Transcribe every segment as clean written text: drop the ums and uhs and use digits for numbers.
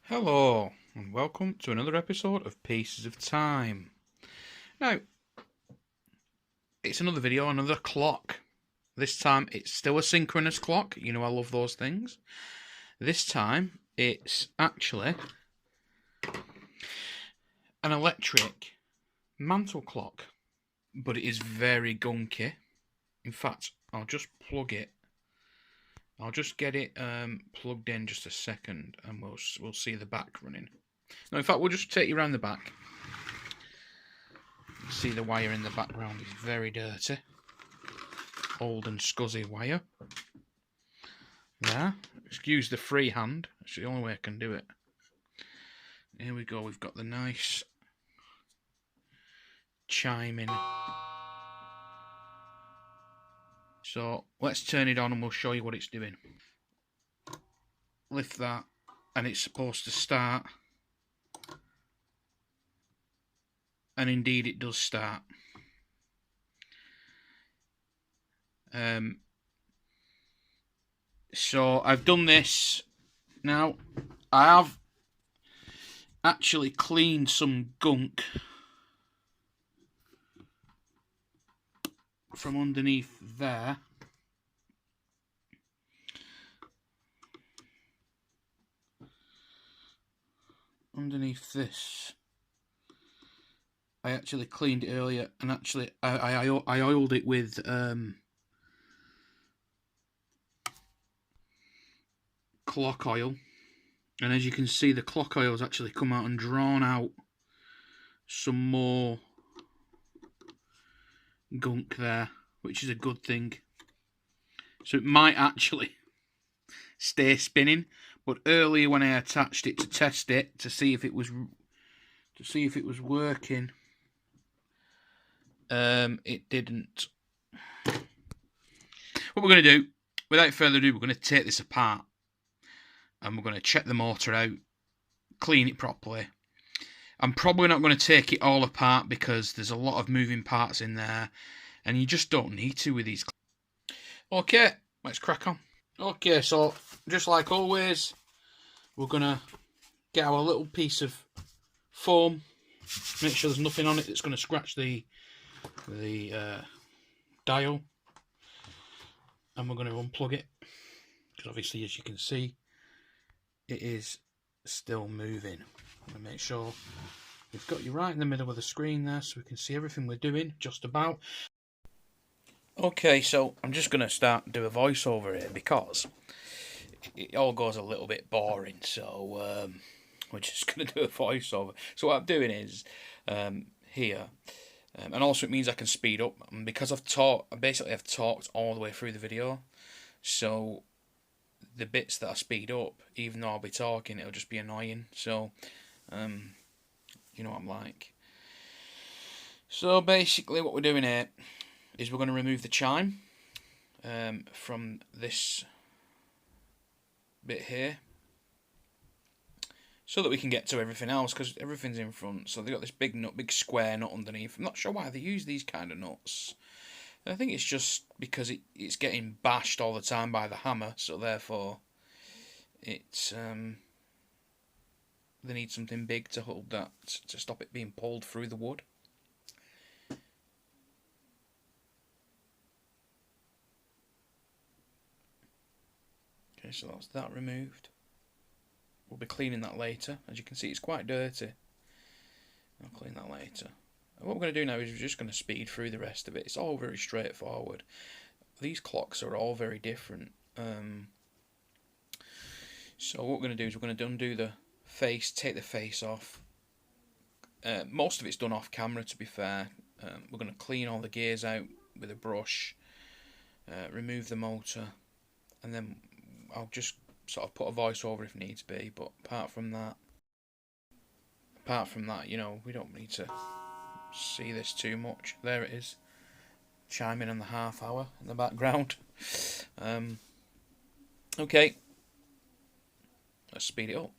Hello, and welcome to another episode of Pieces of Time. Now, it's another video, another clock. This time, it's still a synchronous clock. You know I love those things. This time, it's actually an electric mantle clock, but it is very gunky. In fact, I'll just plug it. I'll just get it plugged in just a second, and we'll see the back running. No, in fact, we'll just take you around the back. See the wire in the background is very dirty. Old and scuzzy wire. There. Excuse the free hand. That's the only way I can do it. Here we go. We've got the nice chiming. So let's turn it on and we'll show you what it's doing. Lift that and it's supposed to start. And indeed it does start. So I've done this. Now I have actually cleaned some gunk from underneath there. Underneath this. I actually cleaned it earlier, and actually I oiled it with clock oil, and as you can see, the clock oil has actually come out and drawn out some more gunk there, which is a good thing. So it might actually stay spinning, but earlier when I attached it to test it to see if it was working, it didn't. What we're going to do, without further ado, we're going to take this apart and we're going to check the motor out, clean it properly. I'm probably not going to take it all apart because there's a lot of moving parts in there and you just don't need to with these. Okay, let's crack on. Okay, so just like always, we're going to get our little piece of foam, make sure there's nothing on it that's going to scratch the dial, and we're going to unplug it because obviously, as you can see, it is still moving. I'm going to make sure we've got you right in the middle of the screen there so we can see everything we're doing just about. Okay, so I'm just going to do a voiceover here because it all goes a little bit boring, so we're just going to do a voiceover. So what I'm doing is here, and also it means I can speed up, and because I've talked all the way through the video, so the bits that I speed up, even though I'll be talking, it'll just be annoying. So you know what I'm like. So basically what we're doing here is we're going to remove the chime from this bit here, so that we can get to everything else, because everything's in front. So they've got this big square nut underneath. I'm not sure why they use these kind of nuts. I think it's just because it's getting bashed all the time by the hammer, so therefore it's they need something big to hold that, to stop it being pulled through the wood. Okay, so that's that removed. We'll be cleaning that later. As you can see, it's quite dirty. I'll clean that later. And what we're going to do now is we're just going to speed through the rest of it. It's all very straightforward. These clocks are all very different. So what we're going to do is we're going to undo the face, take the face off. Most of it's done off camera, to be fair. We're going to clean all the gears out with a brush, remove the motor, and then I'll just sort of put a voice over if needs be. But apart from that, you know, we don't need to see this too much. There it is, chiming on the half hour in the background. Okay, let's speed it up.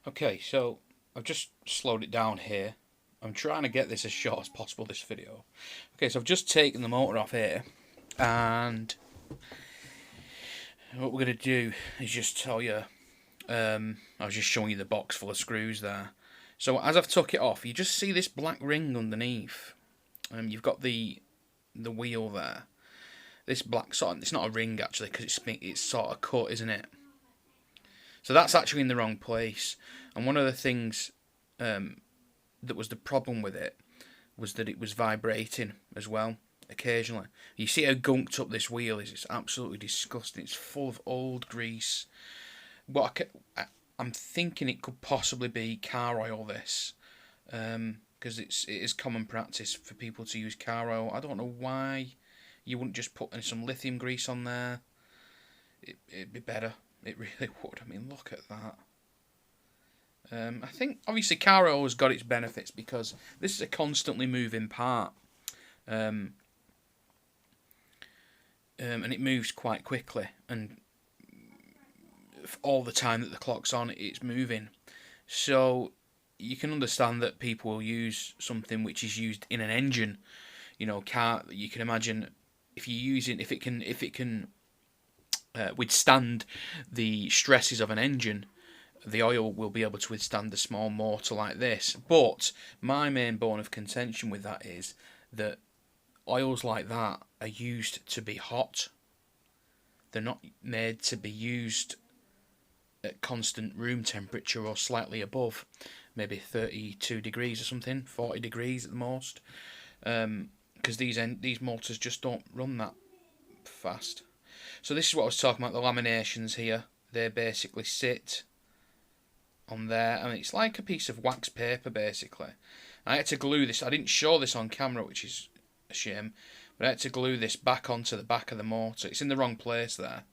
Okay, so I've just slowed it down here. I'm trying to get this as short as possible, this video. Okay, so I've just taken the motor off here, and what we're going to do is just tell you, I was just showing you the box full of screws there. So as I've took it off, you just see this black ring underneath. You've got the wheel there. This black sort of, it's not a ring actually, because it's sort of cut, isn't it? So that's actually in the wrong place. And one of the things that was the problem with it was that it was vibrating as well occasionally. You see how gunked up this wheel is. It's absolutely disgusting. It's full of old grease. I'm thinking it could possibly be car oil, this, because it is common practice for people to use car oil. I don't know why you wouldn't just put some lithium grease on there. It'd be better. It really would. I mean, look at that. I think obviously car oil has got its benefits because this is a constantly moving part, and it moves quite quickly, and all the time that the clock's on, it's moving. So you can understand that people will use something which is used in an engine. You know, you can imagine if it can withstand the stresses of an engine, the oil will be able to withstand a small motor like this. But my main bone of contention with that is that oils like that are used to be hot. They're not made to be used at constant room temperature or slightly above, maybe 32 degrees or something, 40 degrees at the most, because these motors just don't run that fast. So this is what I was talking about, the laminations here. They basically sit on there, and it's like a piece of wax paper basically. I had to glue this. I didn't show this on camera, which is a shame, but I had to glue this back onto the back of the motor. It's in the wrong place there.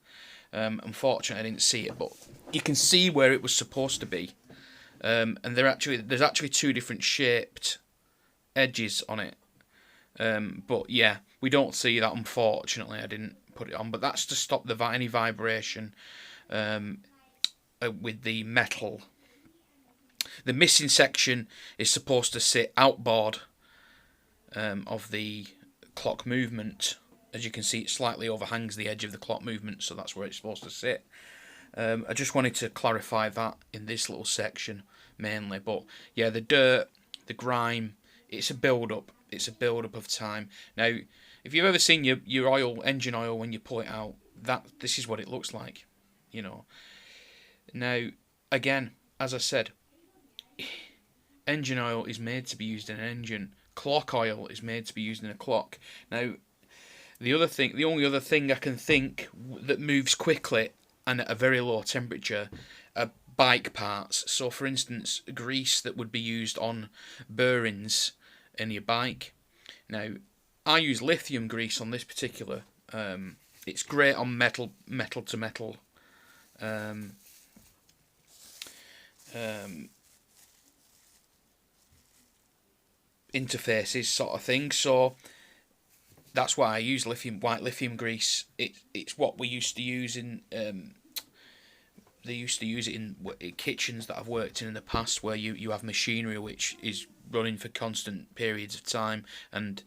Unfortunately, I didn't see it, but you can see where it was supposed to be. And there's actually two different shaped edges on it. But yeah, we don't see that, unfortunately. I didn't put it on, but that's to stop any vibration with the metal. The missing section is supposed to sit outboard of the clock movement. As you can see, it slightly overhangs the edge of the clock movement, so that's where it's supposed to sit. I just wanted to clarify that in this little section mainly. But yeah, the dirt, the grime, it's a build-up. It's a build-up of time. Now, if you've ever seen your engine oil when you pull it out, this is what it looks like, you know. Now, again, as I said, engine oil is made to be used in an engine. Clock oil is made to be used in a clock. Now, the only other thing I can think that moves quickly and at a very low temperature are bike parts. So, for instance, grease that would be used on bearings in your bike. Now, I use lithium grease on this particular. It's great on metal to metal. Interfaces sort of thing, so that's why I use white lithium grease. It's what we used to use in they used to use it in kitchens that I've worked in the past, where you have machinery which is running for constant periods of time, and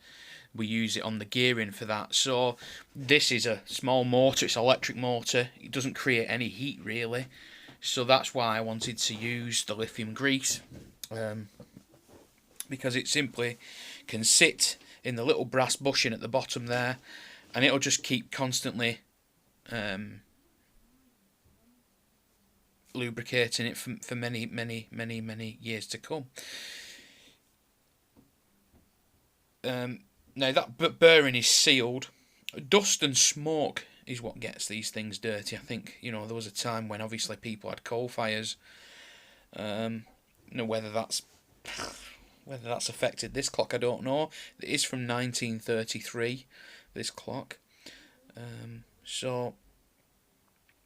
we use it on the gearing for that. So this is a small motor, it's an electric motor, it doesn't create any heat really, so that's why I wanted to use the lithium grease, because it simply can sit in the little brass bushing at the bottom there, and it'll just keep constantly lubricating it for many years to come. Now that bearing is sealed. Dust and smoke is what gets these things dirty. I think, you know, there was a time when obviously people had coal fires. You know, whether that's affected this clock, I don't know. It is from 1933, this clock. So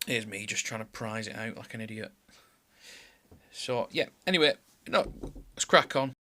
here's me just trying to prise it out like an idiot. So yeah, anyway, let's crack on.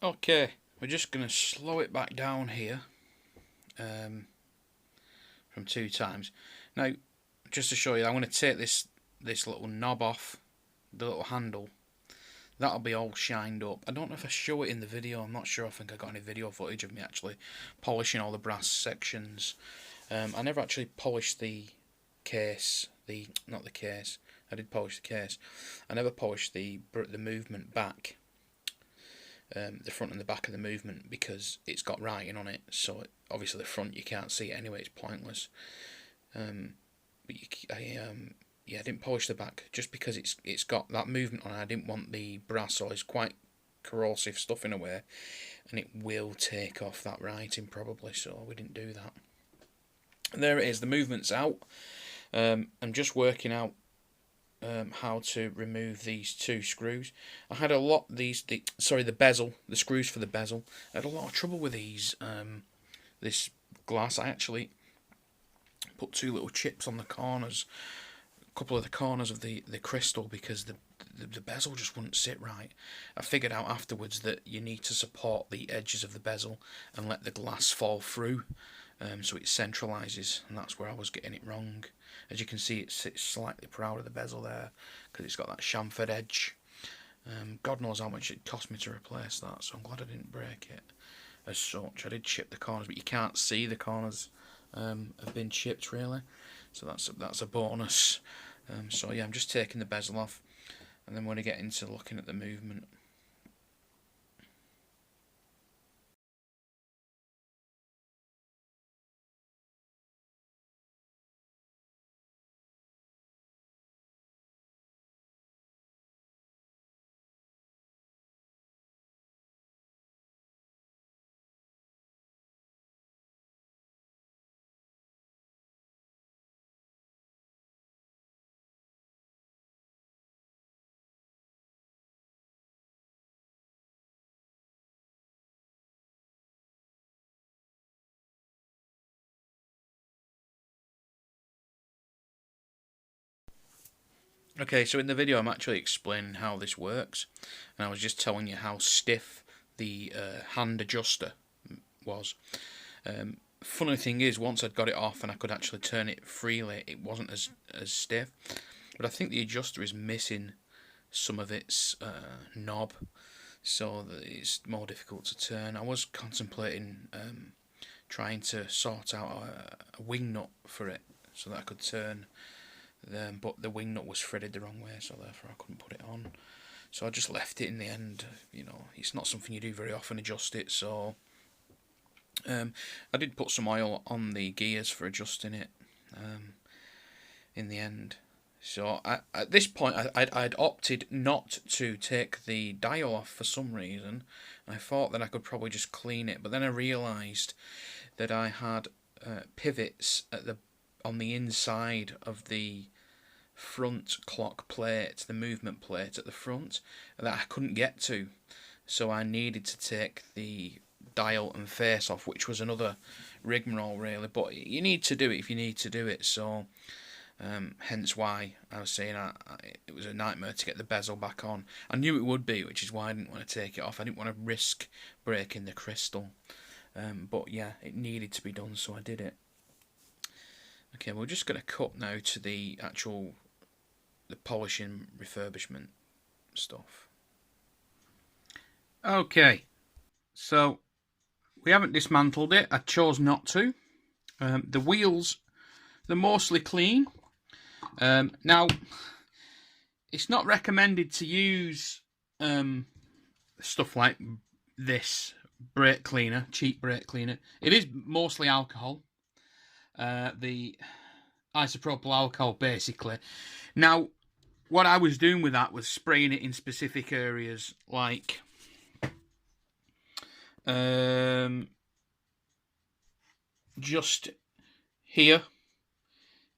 Okay, we're just going to slow it back down here from 2 times. Now, just to show you, I'm going to take this little knob off, the little handle. That'll be all shined up. I don't know if I show it in the video. I'm not sure. I think I got any video footage of me actually polishing all the brass sections. I never actually polished the case. Not the case. I did polish the case. I never polished the movement back. The front and the back of the movement, because it's got writing on it. So obviously the front you can't see it anyway. It's pointless. But I didn't polish the back just because it's got that movement on it. I didn't want the brass, or it's quite corrosive stuff in a way, and it will take off that writing probably, so we didn't do that. And there it is, the movement's out. I'm just working out how to remove these 2 screws. I had a lot the bezel, the screws for the bezel. I had a lot of trouble with these. This glass, I actually put 2 little chips on the corners, a couple of the corners of the crystal, because the bezel just wouldn't sit right. I figured out afterwards that you need to support the edges of the bezel and let the glass fall through, so it centralises, and that's where I was getting it wrong. As you can see, it sits slightly proud of the bezel there because it's got that chamfered edge. God knows how much it cost me to replace that, so I'm glad I didn't break it as such. I did chip the corners, but you can't see the corners have been chipped really, so that's a bonus. So yeah, I'm just taking the bezel off, and then we're going to get into looking at the movement. Okay, so in the video I'm actually explaining how this works, and I was just telling you how stiff the hand adjuster was. Funny thing is, once I'd got it off and I could actually turn it freely, it wasn't as stiff. But I think the adjuster is missing some of its knob, so that it's more difficult to turn. I was contemplating trying to sort out a wing nut for it so that I could turn them, but the wing nut was threaded the wrong way, so therefore I couldn't put it on. So I just left it in the end. You know, it's not something you do very often, adjust it. So I did put some oil on the gears for adjusting it in the end. So at this point I'd opted not to take the dial off for some reason. I thought that I could probably just clean it, but then I realised that I had pivots on the inside of the front clock plate, the movement plate at the front, that I couldn't get to, so I needed to take the dial and face off, which was another rigmarole really, but you need to do it if you need to do it. So hence why I was saying it was a nightmare to get the bezel back on. I knew it would be, which is why I didn't want to take it off. I didn't want to risk breaking the crystal, but yeah, it needed to be done, so I did it. Okay, we're just going to cut now to the polishing refurbishment stuff. Okay, so we haven't dismantled it. I chose not to. The wheels, they're mostly clean. Now, it's not recommended to use stuff like this brake cleaner, cheap brake cleaner. It is mostly alcohol. The isopropyl alcohol, basically. Now, what I was doing with that was spraying it in specific areas, like just here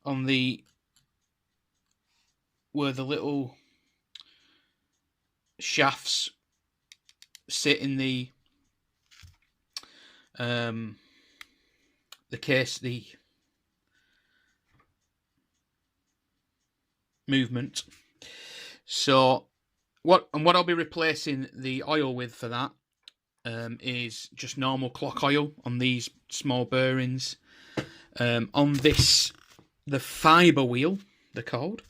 on where the little shafts sit in the case, the movement. So what I'll be replacing the oil with for that is just normal clock oil on these small bearings. On this, the fibre wheel, they're called,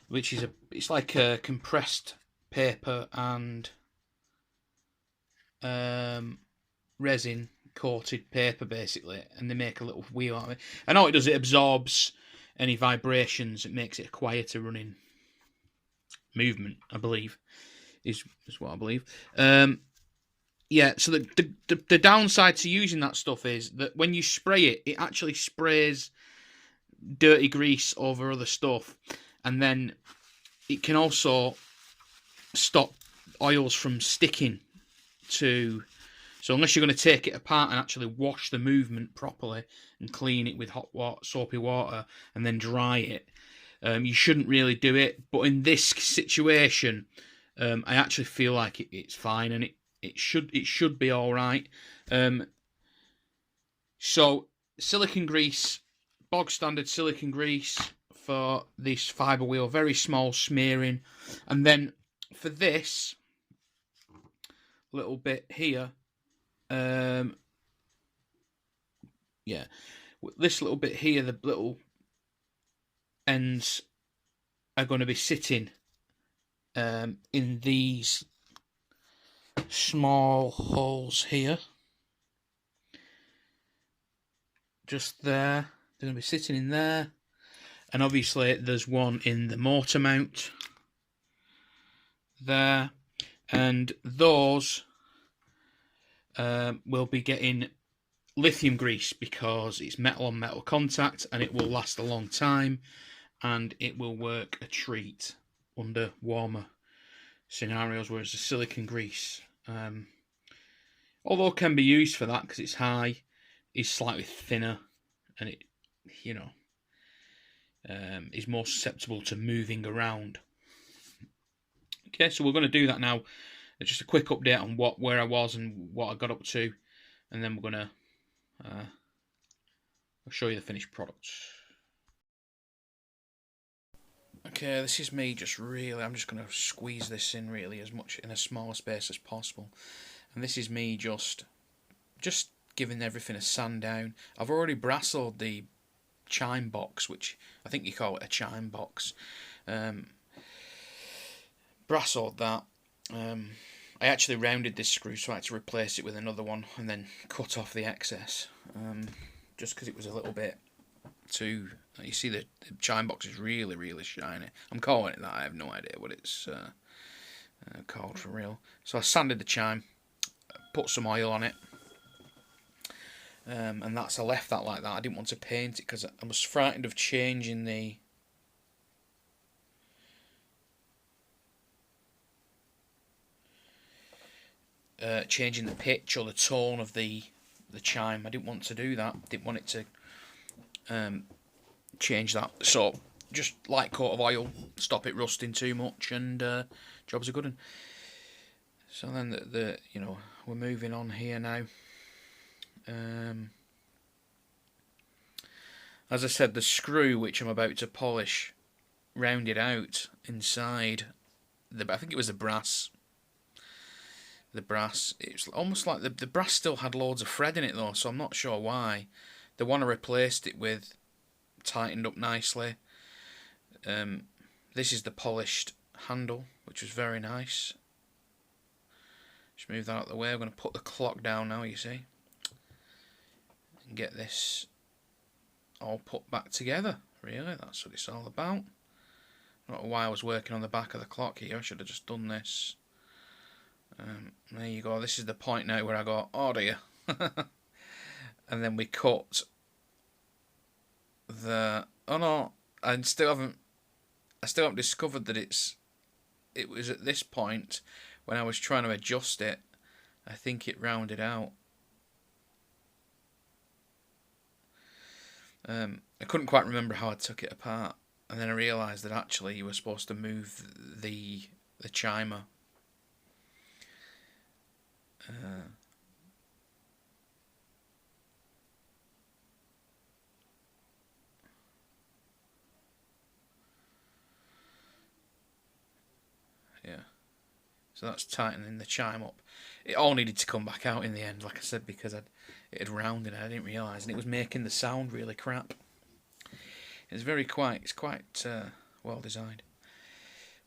which is it's like a compressed paper and resin coated paper basically, and they make a little wheel out of it. And all it does, it absorbs any vibrations. It makes it a quieter running movement, I believe, is what I believe. Yeah, so the downside to using that stuff is that when you spray it, it actually sprays dirty grease over other stuff, and then it can also stop oils from sticking to. So unless you're going to take it apart and actually wash the movement properly and clean it with hot water, soapy water, and then dry it, you shouldn't really do it. But in this situation, I actually feel like it's fine, and it should be all right. So silicone grease, bog standard silicone grease for this fibre wheel, very small smearing, and then for this little bit here, yeah, this little bit here, the little ends are going to be sitting in these small holes here, just there. They're going to be sitting in there, and obviously there's one in the motor mount there, and those will be getting lithium grease because it's metal on metal contact, and it will last a long time, and it will work a treat under warmer scenarios, whereas the silicone grease, although can be used for that because it's high, is slightly thinner, and it, is more susceptible to moving around. Okay, so we're going to do that now. Just a quick update on where I was and what I got up to, and then we're going to I'll show you the finished product. Okay, this is me I'm just going to squeeze this in really as much in a smaller space as possible. And this is me just giving everything a sand down. I've already brassled the chime box, which I think you call it a chime box. Brassled that. I actually rounded this screw, so I had to replace it with another one and then cut off the excess, just because it was a little bit too. You see the chime box is really, really shiny. I'm calling it that. I have no idea what it's called for real. So I sanded the chime, put some oil on it, and I left that like that. I didn't want to paint it because I was frightened of changing the pitch or the tone of the chime. I didn't want to do that. Didn't want it to change that. So just light coat of oil, stop it rusting too much, and jobs are good. So then we're moving on here now. As I said, the screw which I'm about to polish rounded out inside I think it was the brass. It's almost like the brass still had loads of thread in it though, so I'm not sure why. The one I replaced it with tightened up nicely. This is the polished handle, which was very nice. Just move that out of the way. I'm going to put the clock down now, you see, and get this all put back together. Really, that's what it's all about. I don't know why I was working on the back of the clock here. I should have just done this. There you go. This is the point now where I go, oh dear. And then we cut the. Oh no, I still haven't discovered that it was at this point when I was trying to adjust it. I think it rounded out. I couldn't quite remember how I took it apart, and then I realised that actually you were supposed to move the chimer. Yeah. So that's tightening the chime up. It all needed to come back out in the end, like I said, because it had rounded and I didn't realise, and it was making the sound really crap. It's quite well designed.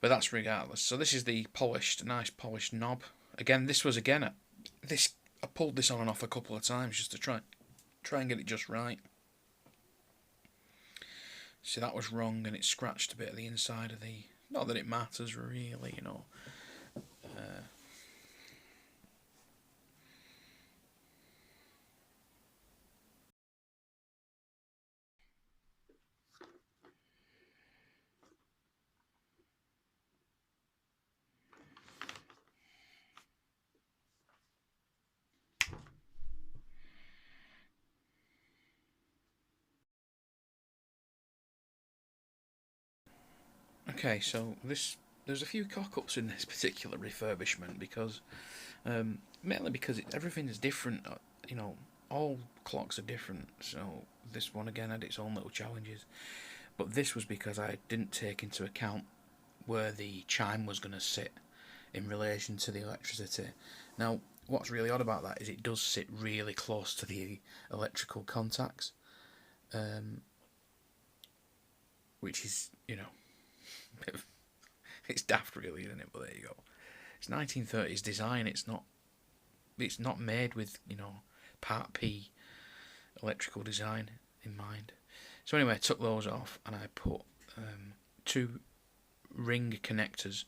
But that's regardless. So this is the nice polished knob. Again, this was I pulled this on and off a couple of times just to try and get it just right. See, that was wrong, and it scratched a bit of the inside of the. Not that it matters really, you know. Okay, so there's a few cock-ups in this particular refurbishment because mainly because everything is different. You know, all clocks are different. So this one again had its own little challenges. But this was because I didn't take into account where the chime was going to sit in relation to the electricity. Now, what's really odd about that is it does sit really close to the electrical contacts, which is, you know, it's daft really, isn't it? But there you go. It's 1930s design. It's not made with, you know, Part P electrical design in mind. So anyway, I took those off and I put two ring connectors,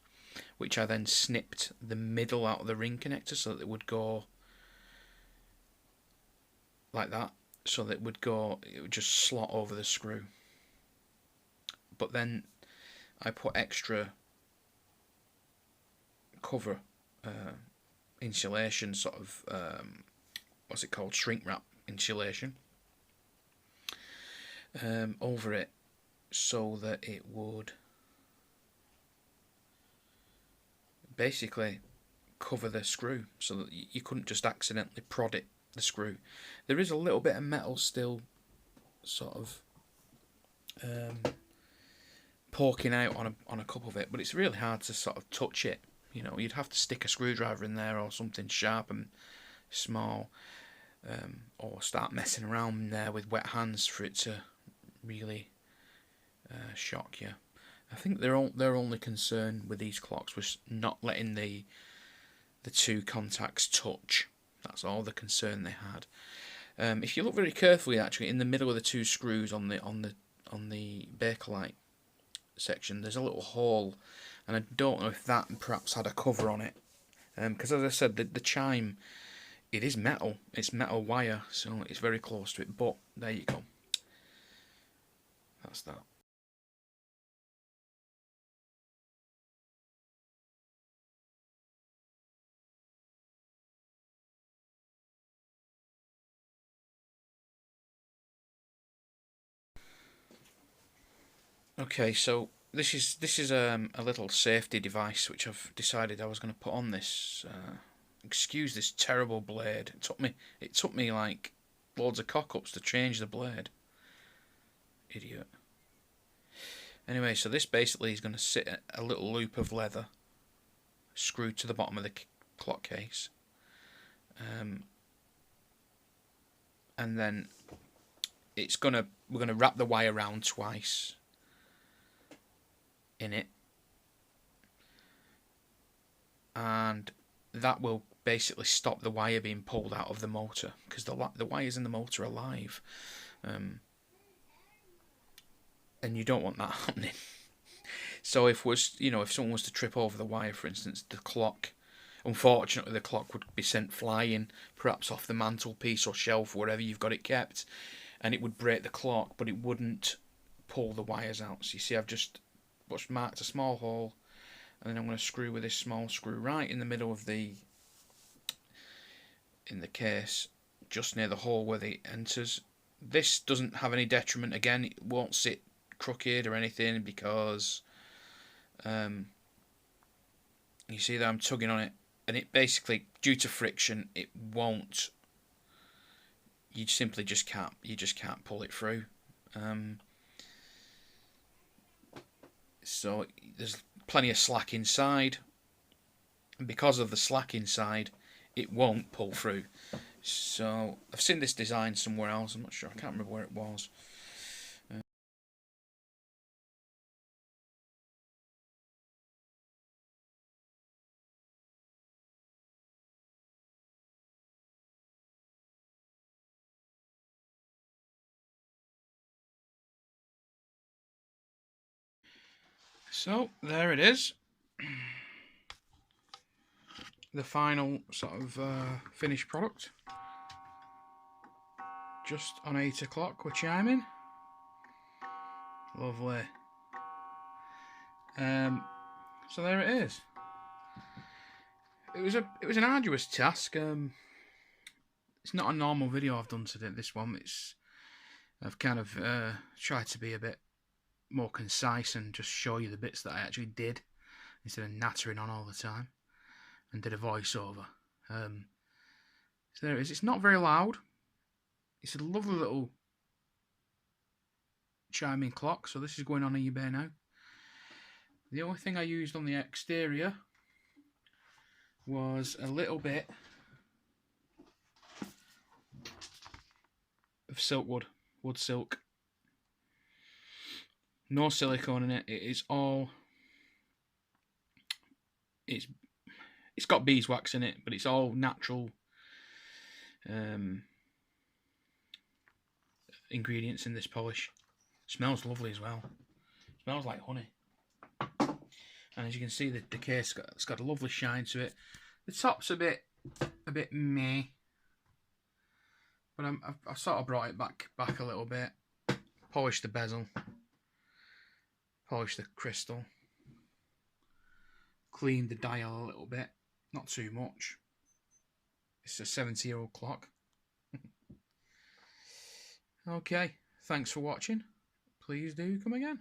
which I then snipped the middle out of the ring connector so that it would go like that, so that it would just slot over the screw. But then I put extra cover insulation, sort of what's it called, shrink wrap insulation, over it so that it would basically cover the screw, so that you couldn't just accidentally prod the screw. There is a little bit of metal still sort of poking out on a cup of it, but it's really hard to sort of touch it. You know, you'd have to stick a screwdriver in there or something sharp and small, or start messing around in there with wet hands for it to really shock you. I think their only concern with these clocks was not letting the two contacts touch. That's all the concern they had. If you look very carefully, actually, in the middle of the two screws on the Bakelite section, there's a little hole, and I don't know if that perhaps had a cover on it. Because as I said, the chime, it is metal. It's metal wire, so it's very close to it. But there you go. That's that. Okay, so this is a little safety device which I've decided I was going to put on this. Excuse this terrible blade. It took me like loads of cock-ups to change the blade. Idiot. Anyway, so this basically is going to sit a little loop of leather screwed to the bottom of the clock case, and then we're gonna wrap the wire around twice in it, and that will basically stop the wire being pulled out of the motor, because the wires in the motor are live, and you don't want that happening. So if someone was to trip over the wire, for instance, unfortunately the clock would be sent flying, perhaps off the mantelpiece or shelf, wherever you've got it kept, and it would break the clock, but it wouldn't pull the wires out. So you see, I've just marked a small hole, and then I'm going to screw with this small screw right in the middle of in the case, just near the hole where it enters. This doesn't have any detriment. Again, it won't sit crooked or anything, because you see that I'm tugging on it, and it basically, due to friction, it won't. You simply just can't pull it through. So there's plenty of slack inside. and because of the slack inside, it won't pull through. So I've seen this design somewhere else. I'm not sure. I can't remember where it was. So there it is. The final sort of finished product. Just on 8 o'clock, we're chiming. Lovely. So there it is. It was an arduous task. It's not a normal video I've done today. This one, I've kind of tried to be a bit more concise and just show you the bits that I actually did instead of nattering on all the time, and did a voiceover. So there it is. It's not very loud. It's a lovely little chiming clock. So this is going on eBay now. The only thing I used on the exterior was a little bit of silk wood silk. No silicone in it. It is all. It's got beeswax in it, but it's all natural ingredients in this polish. Smells lovely as well. Smells like honey. And as you can see, the case it's got a lovely shine to it. The top's a bit meh, but I've sort of brought it back a little bit. Polished the bezel, polished the crystal, cleaned the dial a little bit, not too much. It's a 70-year-old clock. Okay, thanks for watching. Please do come again.